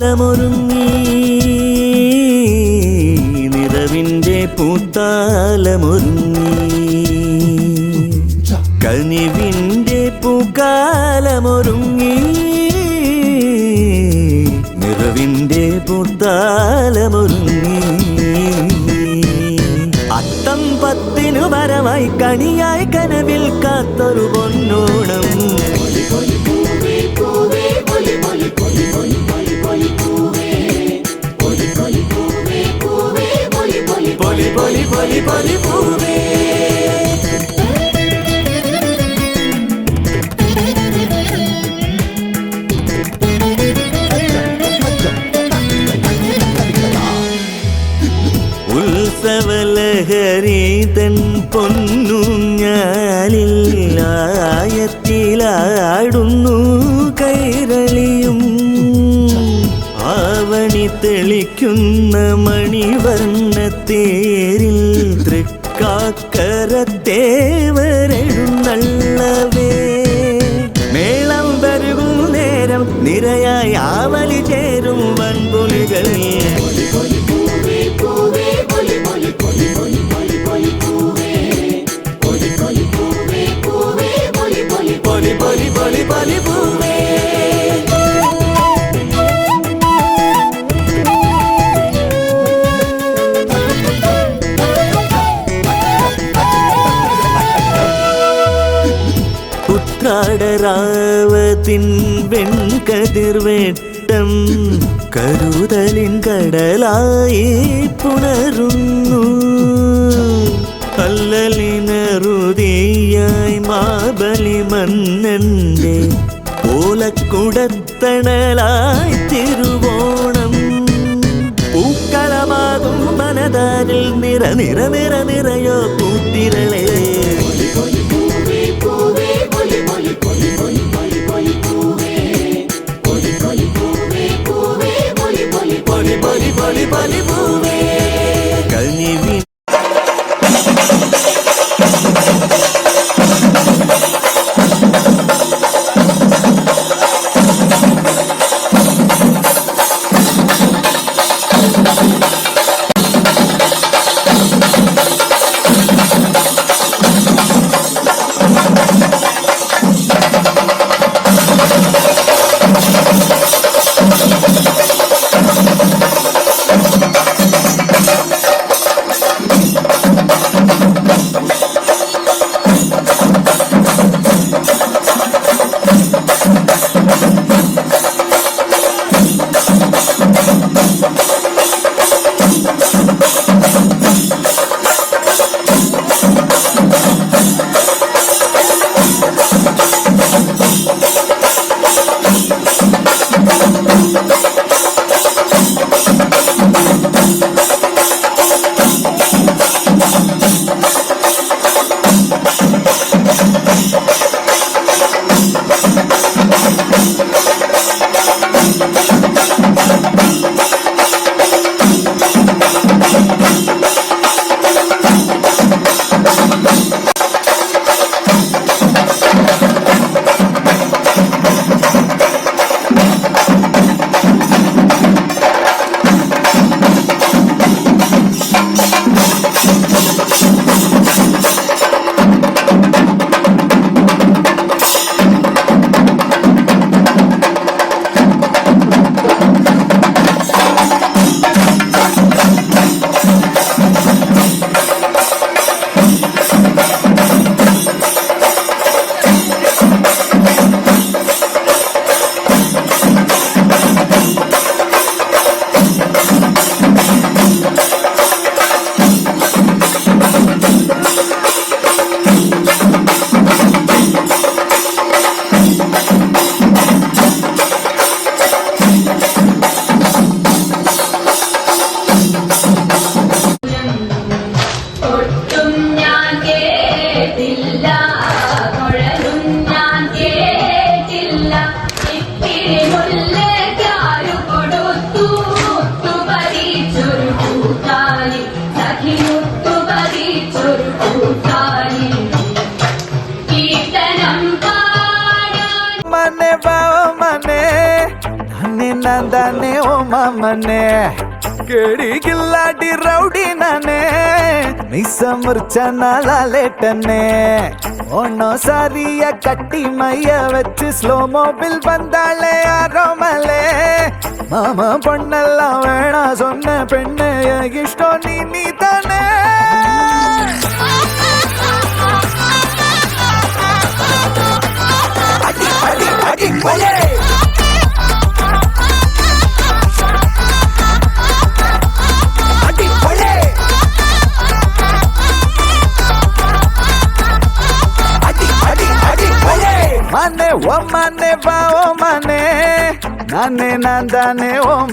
ൊരുങ്ങി നിറവിൻ്റെ പൂത്താലമൊരുങ്ങി കനിവിൻ്റെ പൂക്കാലമൊരുങ്ങി നിറവിൻ്റെ പൂത്താലമൊരുങ്ങി അത്തം പത്തിനു വരമായി കണിയായി കനവിൽ കാത്തൊരു പൊന്നോണം പൊലി പൊലി പൊലി പൊലി പൂവേ ഉത്സവലഹരീതൻ പൊന്നുഞ്ഞാലിൽ ആയത്തിലാടുന്നു കൈരളിയും ആവണി തെളിക്കുന്ന മണിവർണ്ണത്തേരിൽ തൃക്കാക്കരത്തേവരെഴുന്നള്ളവേ മേളം വരുകും നേരം നിരയായി ആവലി ചേരും വൻപുലികൾ പൊലി പൊലി പൊലി പൊലി പൂവേ ഉത്രാടരാവത്തിൻ വെൺകതിർവേട്ടം കരുതലിൻ കടലായി പുണരുന്നു അല്ലലിനറുതിയായി മാബലി മന്നന്റെ ഓലക്കുടത്തണലായി തിരുവോണം പൂക്കളമാകും മനതാരിൽ നിറ നിറ നിറ നിറയോ പൂത്തിരളേ പൊലി പൊലി പൊലി പൊലി പൂവേ കനിവി நான் தானே ஓ மாமனே கேடி கில்லாடி ரவுடி நானே மிஸ் முறிச்ச நாளா லேட்டனே ஒன்னும் சாரிய கட்டி மைய வச்சு ஸ்லோ மோபில் வந்தாளே ஆரோமலே மாமா பொண்ணெல்லாம் வேணா சொன்ன பெண்ணு இஷ்டம் நீ தானே அடி அடி அடி கொலே Mane, wa mane, va o mane, nane, nandane, o